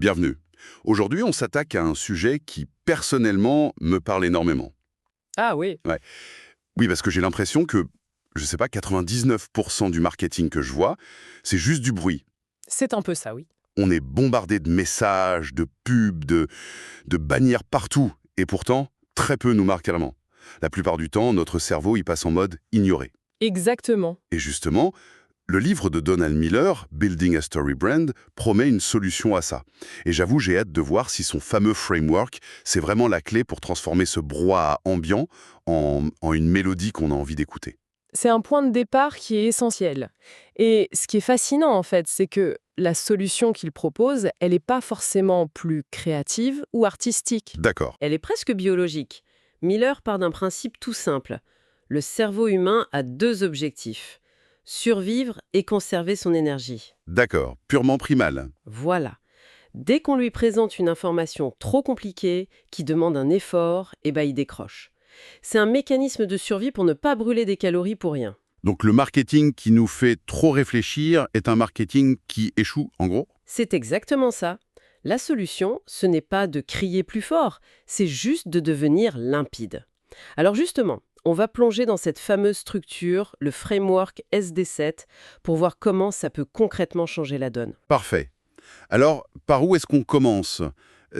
bienvenue. Aujourd'hui, on s'attaque à un sujet qui, personnellement, me parle énormément. Ah oui, Ouais. Oui, parce que j'ai l'impression que, je sais pas, 99% du marketing que je vois, c'est juste du bruit. c'est un peu ça, oui. On est bombardé de messages, de pubs, de bannières partout. Et pourtant, très peu nous marquent vraiment. La plupart du temps, notre cerveau y passe en mode ignoré. Exactement. Et justement, le livre de Donald Miller, Building a Story Brand, promet une solution à ça. Et j'avoue, j'ai hâte de voir si son fameux framework, c'est vraiment la clé pour transformer ce brouhaha ambiant en une mélodie qu'on a envie d'écouter. C'est un point de départ qui est essentiel. Et ce qui est fascinant, en fait, c'est que la solution qu'il propose, elle n'est pas forcément plus créative ou artistique. D'accord. Elle est presque biologique. Miller part d'un principe tout simple. Le cerveau humain a deux objectifs. Survivre et conserver son énergie. D'accord. Purement primal. Voilà. Dès qu'on lui présente une information trop compliquée, qui demande un effort, il décroche. C'est un mécanisme de survie pour ne pas brûler des calories pour rien. Donc le marketing qui nous fait trop réfléchir est un marketing qui échoue, en gros? C'est exactement ça. La solution, ce n'est pas de crier plus fort, c'est juste de devenir limpide. Alors justement, on va plonger dans cette fameuse structure, le framework SD7, pour voir comment ça peut concrètement changer la donne. Parfait. Alors, par où est-ce qu'on commence?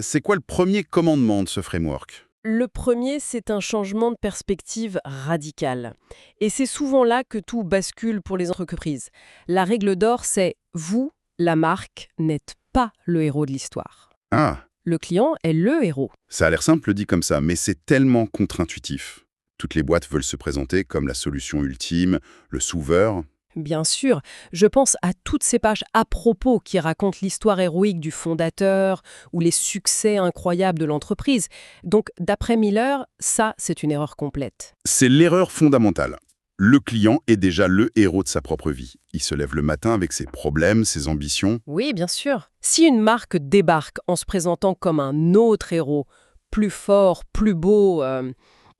C'est quoi le premier commandement de ce framework? Le premier, c'est un changement de perspective radical. Et c'est souvent là que tout bascule pour les entreprises. La règle d'or, c'est vous, la marque, n'êtes pas le héros de l'histoire. Ah, Le client est le héros. ça a l'air simple dit comme ça, mais c'est tellement contre-intuitif. Toutes les boîtes veulent se présenter comme la solution ultime, le sauveur. Bien sûr, je pense à toutes ces pages à propos qui racontent l'histoire héroïque du fondateur ou les succès incroyables de l'entreprise. Donc, d'après Miller, ça, c'est une erreur complète. C'est l'erreur fondamentale. Le client est déjà le héros de sa propre vie. Il se lève le matin avec ses problèmes, ses ambitions. Oui, bien sûr. Si une marque débarque en se présentant comme un autre héros, plus fort, plus beau,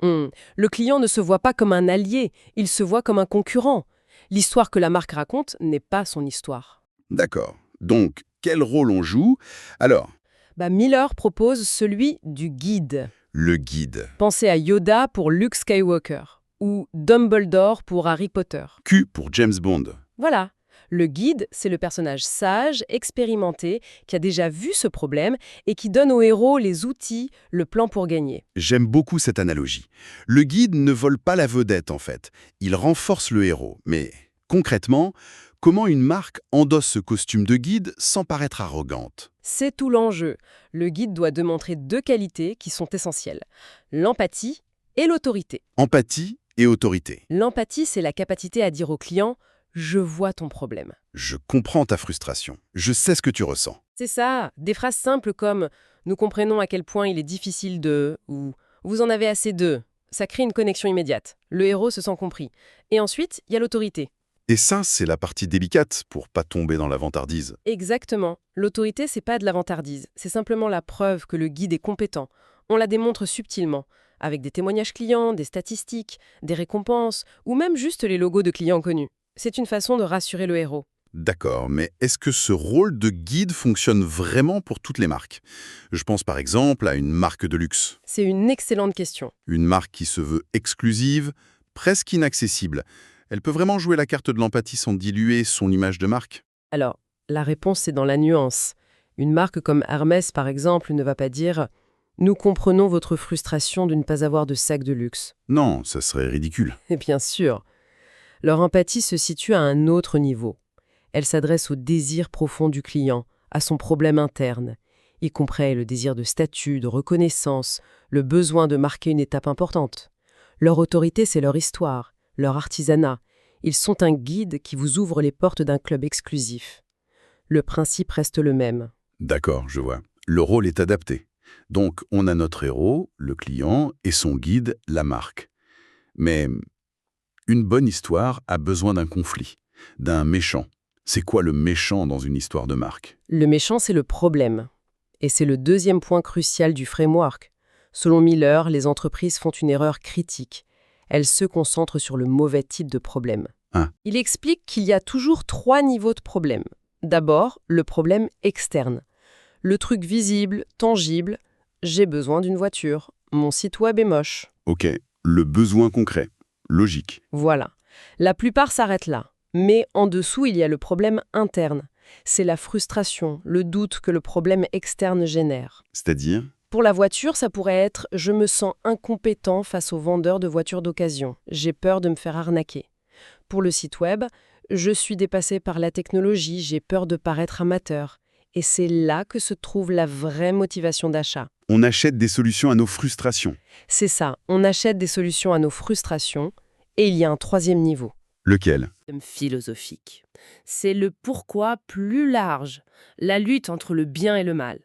le client ne se voit pas comme un allié, il se voit comme un concurrent. L'histoire que la marque raconte n'est pas son histoire. D'accord. Donc, quel rôle on joue? Alors, Miller propose celui du guide. le guide. Pensez à Yoda pour Luke Skywalker ou Dumbledore pour Harry Potter. Q pour James Bond. Voilà. Le guide, c'est le personnage sage, expérimenté, qui a déjà vu ce problème et qui donne au héros les outils, le plan pour gagner. J'aime beaucoup cette analogie. Le guide ne vole pas la vedette, en fait. Il renforce le héros. Mais, concrètement, comment une marque endosse ce costume de guide sans paraître arrogante? C'est tout l'enjeu. Le guide doit démontrer deux qualités qui sont essentielles. L'empathie et l'autorité. Empathie et autorité. L'empathie, c'est la capacité à dire au client « je vois ton problème ». Je comprends ta frustration. Je sais ce que tu ressens. C'est ça, des phrases simples comme « nous comprenons à quel point il est difficile de » ou « vous en avez assez de ». Ça crée une connexion immédiate. Le héros se sent compris. Et ensuite, il y a l'autorité. Et ça, c'est la partie délicate pour pas tomber dans la vantardise. Exactement. L'autorité, c'est pas de la vantardise. C'est simplement la preuve que le guide est compétent. On la démontre subtilement, avec des témoignages clients, des statistiques, des récompenses, ou même juste les logos de clients connus. C'est une façon de rassurer le héros. D'accord, mais est-ce que ce rôle de guide fonctionne vraiment pour toutes les marques? Je pense par exemple à une marque de luxe. C'est une excellente question. Une marque qui se veut exclusive, presque inaccessible. Elle peut vraiment jouer la carte de l'empathie sans diluer son image de marque? Alors, la réponse, c'est dans la nuance. Une marque comme Hermès, par exemple, ne va pas dire « Nous comprenons votre frustration de ne pas avoir de sac de luxe ». Non, ça serait ridicule. Et bien sûr, leur empathie se situe à un autre niveau. Elle s'adresse au désir profond du client, à son problème interne, y compris le désir de statut, de reconnaissance, le besoin de marquer une étape importante. Leur autorité, c'est leur histoire, leur artisanat. Ils sont un guide qui vous ouvre les portes d'un club exclusif. Le principe reste le même. D'accord, je vois. Le rôle est adapté. Donc, on a notre héros, le client, et son guide, la marque. Mais une bonne histoire a besoin d'un conflit, d'un méchant. C'est quoi le méchant dans une histoire de marque? Le méchant, c'est le problème. Et c'est le deuxième point crucial du framework. Selon Miller, les entreprises font une erreur critique. Elles se concentrent sur le mauvais type de problème. Ah. Il explique qu'il y a toujours 3 niveaux de problème. D'abord, le problème externe. Le truc visible, tangible, j'ai besoin d'une voiture. Mon site web est moche. Ok, le besoin concret. Logique. Voilà. La plupart s'arrêtent là. Mais en dessous, il y a le problème interne. C'est la frustration, le doute que le problème externe génère. C'est-à-dire? Pour la voiture, ça pourrait être « je me sens incompétent face aux vendeurs de voitures d'occasion. J'ai peur de me faire arnaquer ». Pour le site web, « je suis dépassé par la technologie, j'ai peur de paraître amateur ». Et c'est là que se trouve la vraie motivation d'achat. On achète des solutions à nos frustrations. C'est ça, on achète des solutions à nos frustrations, et il y a un troisième niveau. Lequel? Philosophique. C'est le pourquoi plus large, la lutte entre le bien et le mal.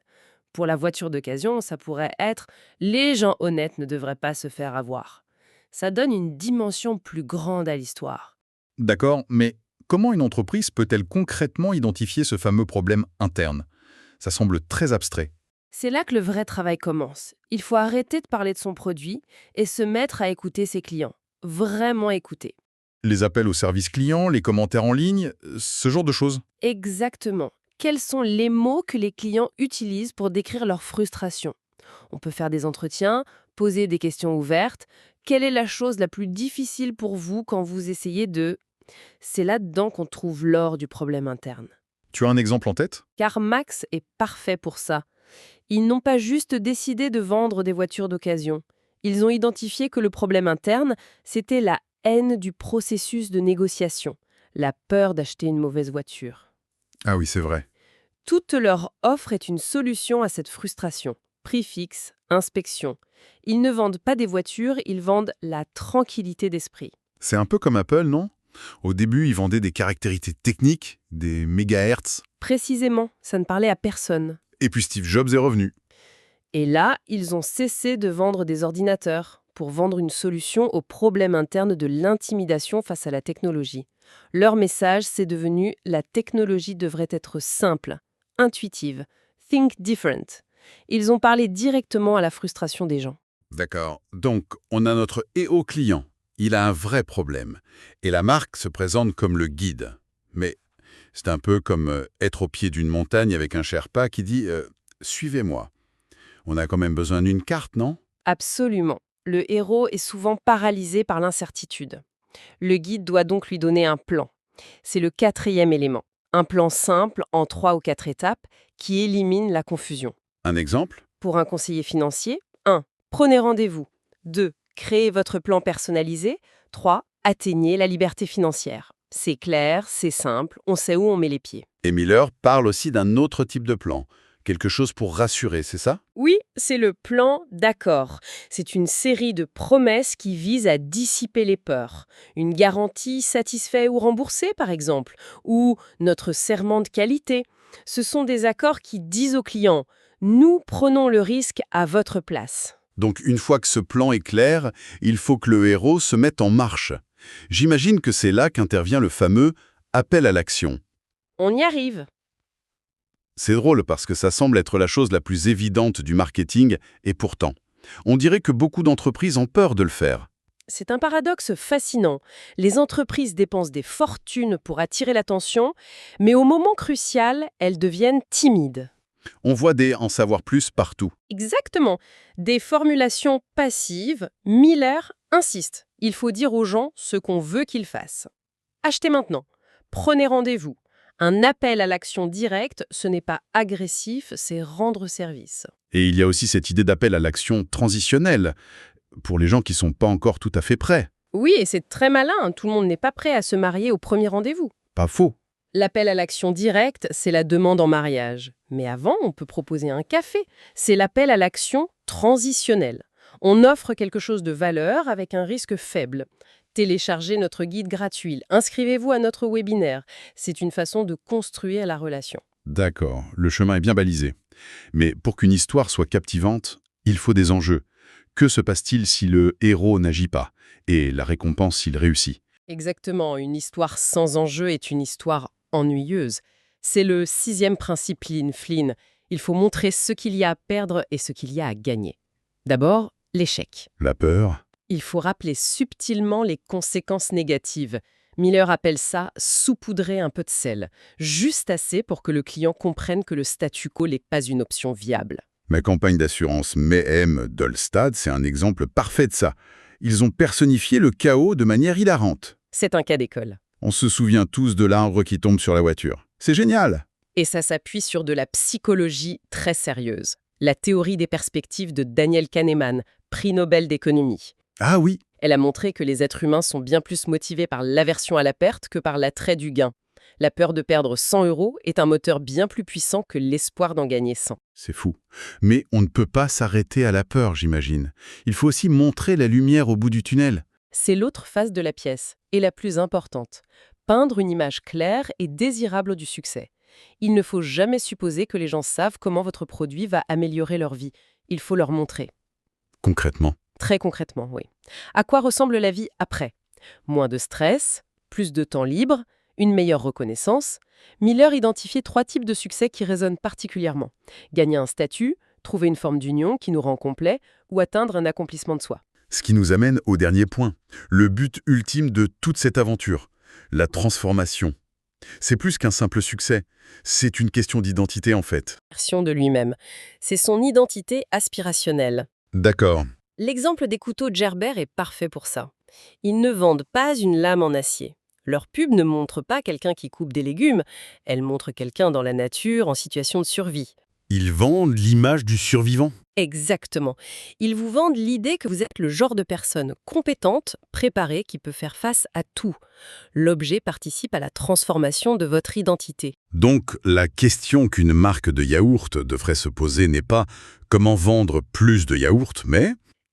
Pour la voiture d'occasion, ça pourrait être « les gens honnêtes ne devraient pas se faire avoir ». Ça donne une dimension plus grande à l'histoire. D'accord, mais comment une entreprise peut-elle concrètement identifier ce fameux problème interne? Ça semble très abstrait. C'est là que le vrai travail commence. Il faut arrêter de parler de son produit et se mettre à écouter ses clients. Vraiment écouter. Les appels au service client, les commentaires en ligne, ce genre de choses. Exactement. Quels sont les mots que les clients utilisent pour décrire leur frustration? On peut faire des entretiens, poser des questions ouvertes. Quelle est la chose la plus difficile pour vous quand vous essayez de... C'est là-dedans qu'on trouve l'or du problème interne. Tu as un exemple en tête? Car Max est parfait pour ça. Ils n'ont pas juste décidé de vendre des voitures d'occasion. Ils ont identifié que le problème interne, c'était la haine du processus de négociation, la peur d'acheter une mauvaise voiture. Ah oui, c'est vrai. Toute leur offre est une solution à cette frustration. Prix fixe, inspection. Ils ne vendent pas des voitures, ils vendent la tranquillité d'esprit. C'est un peu comme Apple, non? Au début, ils vendaient des caractéristiques techniques, des mégahertz, Précisément, ça ne parlait à personne. et puis Steve Jobs est revenu. Et là, ils ont cessé de vendre des ordinateurs pour vendre une solution au problème interne de l'intimidation face à la technologie. Leur message, c'est devenu « la technologie devrait être simple, intuitive, think different ». Ils ont parlé directement à la frustration des gens. D'accord. Donc, on a notre EO client. Il a un vrai problème. Et la marque se présente comme le guide. Mais c'est un peu comme être au pied d'une montagne avec un Sherpa qui dit « Suivez-moi ». On a quand même besoin d'une carte, non? Absolument. Le héros est souvent paralysé par l'incertitude. Le guide doit donc lui donner un plan. C'est le quatrième élément. Un plan simple en 3 ou 4 étapes qui élimine la confusion. Un exemple? Pour un conseiller financier, 1. Prenez rendez-vous. 2. Créez votre plan personnalisé. 3. Atteignez la liberté financière. C'est clair, c'est simple, on sait où on met les pieds. Et Miller parle aussi d'un autre type de plan. Quelque chose pour rassurer, c'est ça? Oui, c'est le plan d'accord. C'est une série de promesses qui visent à dissiper les peurs. Une garantie satisfait ou remboursée, par exemple, ou notre serment de qualité. Ce sont des accords qui disent aux clients « Nous prenons le risque à votre place ». Donc une fois que ce plan est clair, il faut que le héros se mette en marche. J'imagine que c'est là qu'intervient le fameux « appel à l'action ». On y arrive. C'est drôle parce que ça semble être la chose la plus évidente du marketing, et pourtant, on dirait que beaucoup d'entreprises ont peur de le faire. C'est un paradoxe fascinant. Les entreprises dépensent des fortunes pour attirer l'attention, mais au moment crucial, elles deviennent timides. On voit des « en savoir plus » partout. Exactement. Des formulations passives, Miller insiste. Il faut dire aux gens ce qu'on veut qu'ils fassent. Achetez maintenant. Prenez rendez-vous. Un appel à l'action directe, ce n'est pas agressif, c'est rendre service. Et il y a aussi cette idée d'appel à l'action transitionnelle, pour les gens qui ne sont pas encore tout à fait prêts. Oui, et c'est très malin, tout le monde n'est pas prêt à se marier au premier rendez-vous. Pas faux. L'appel à l'action directe, c'est la demande en mariage. Mais avant, on peut proposer un café. C'est l'appel à l'action transitionnelle. On offre quelque chose de valeur avec un risque faible. Téléchargez notre guide gratuit, inscrivez-vous à notre webinaire. C'est une façon de construire la relation. D'accord, le chemin est bien balisé. Mais pour qu'une histoire soit captivante, il faut des enjeux. Que se passe-t-il si le héros n'agit pas? Et la récompense s'il réussit? Exactement, une histoire sans enjeu est une histoire ennuyeuse. C'est le 6e principe Lean Flynn. Il faut montrer ce qu'il y a à perdre et ce qu'il y a à gagner. D'abord, l'échec. La peur? Il faut rappeler subtilement les conséquences négatives. Miller appelle ça saupoudrer un peu de sel, juste assez pour que le client comprenne que le statu quo n'est pas une option viable. Ma campagne d'assurance Mayhem d'Olstad, c'est un exemple parfait de ça. Ils ont personnifié le chaos de manière hilarante. C'est un cas d'école. On se souvient tous de l'arbre qui tombe sur la voiture. C'est génial! Et ça s'appuie sur de la psychologie très sérieuse. La théorie des perspectives de Daniel Kahneman, prix Nobel d'économie. Ah oui, Elle a montré que les êtres humains sont bien plus motivés par l'aversion à la perte que par l'attrait du gain. La peur de perdre 100 € est un moteur bien plus puissant que l'espoir d'en gagner 100. c'est fou. Mais on ne peut pas s'arrêter à la peur, j'imagine. Il faut aussi montrer la lumière au bout du tunnel. C'est l'autre face de la pièce, et la plus importante. Peindre une image claire et désirable du succès. Il ne faut jamais supposer que les gens savent comment votre produit va améliorer leur vie. Il faut leur montrer. Concrètement. Très concrètement, oui. À quoi ressemble la vie après? Moins de stress, plus de temps libre, une meilleure reconnaissance. Miller identifie 3 types de succès qui résonnent particulièrement. Gagner un statut, trouver une forme d'union qui nous rend complet, ou atteindre un accomplissement de soi. Ce qui nous amène au dernier point, le but ultime de toute cette aventure, la transformation. C'est plus qu'un simple succès, c'est une question d'identité en fait. Version de lui-même. C'est son identité aspirationnelle. D'accord. L'exemple des couteaux Gerber est parfait pour ça. Ils ne vendent pas une lame en acier. Leur pub ne montre pas quelqu'un qui coupe des légumes, elle montre quelqu'un dans la nature en situation de survie. Ils vendent l'image du survivant. Exactement. Ils vous vendent l'idée que vous êtes le genre de personne compétente, préparée, qui peut faire face à tout. L'objet participe à la transformation de votre identité. Donc, la question qu'une marque de yaourt devrait se poser n'est pas comment vendre plus de yaourt,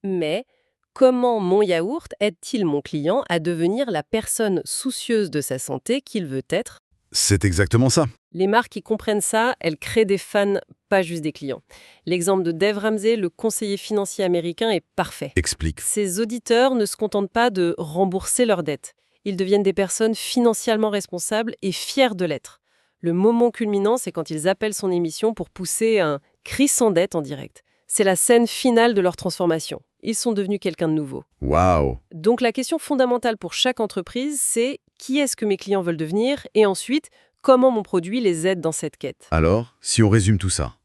Mais comment mon yaourt aide-t-il mon client à devenir la personne soucieuse de sa santé qu'il veut être? c'est exactement ça. Les marques qui comprennent ça, elles créent des fans, pas juste des clients. L'exemple de Dave Ramsey, le conseiller financier américain, est parfait. Explique. Ces auditeurs ne se contentent pas de rembourser leurs dettes. Ils deviennent des personnes financièrement responsables et fiers de l'être. Le moment culminant, c'est quand ils appellent son émission pour pousser un cri sans dette en direct. C'est la scène finale de leur transformation. Ils sont devenus quelqu'un de nouveau. Waouh. Donc la question fondamentale pour chaque entreprise, c'est qui est-ce que mes clients veulent devenir et ensuite, comment mon produit les aide dans cette quête. Alors, si on résume tout ça,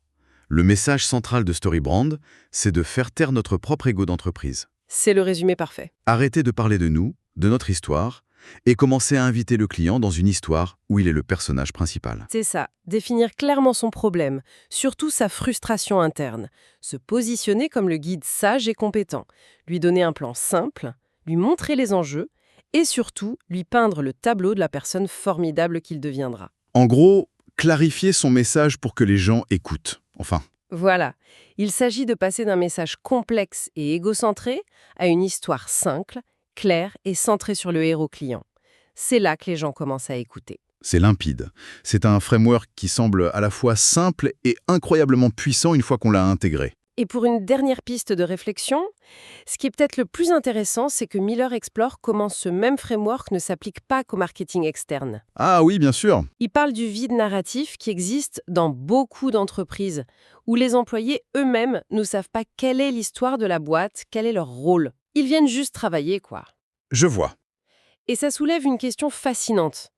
le message central de Storybrand, c'est de faire taire notre propre ego d'entreprise. C'est le résumé parfait. Arrêter de parler de nous, de notre histoire, et commencer à inviter le client dans une histoire où il est le personnage principal. C'est ça, définir clairement son problème, surtout sa frustration interne, se positionner comme le guide sage et compétent, lui donner un plan simple, lui montrer les enjeux et surtout lui peindre le tableau de la personne formidable qu'il deviendra. En gros, clarifier son message pour que les gens écoutent. Enfin, Voilà, il s'agit de passer d'un message complexe et égocentré à une histoire simple, claire et centrée sur le héros client. C'est là que les gens commencent à écouter. c'est limpide. C'est un framework qui semble à la fois simple et incroyablement puissant une fois qu'on l'a intégré. Et pour une dernière piste de réflexion, ce qui est peut-être le plus intéressant, c'est que Miller explore comment ce même framework ne s'applique pas qu'au marketing externe. Ah oui, bien sûr. Il parle du vide narratif qui existe dans beaucoup d'entreprises, où les employés eux-mêmes ne savent pas quelle est l'histoire de la boîte, quel est leur rôle. Ils viennent juste travailler, quoi. Je vois. Et ça soulève une question fascinante.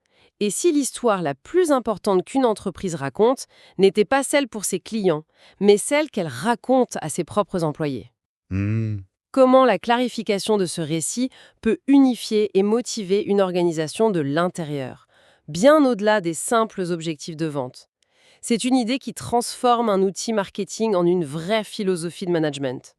Et si l'histoire la plus importante qu'une entreprise raconte n'était pas celle pour ses clients, mais celle qu'elle raconte à ses propres employés? Comment la clarification de ce récit peut unifier et motiver une organisation de l'intérieur, bien au-delà des simples objectifs de vente? C'est une idée qui transforme un outil marketing en une vraie philosophie de management.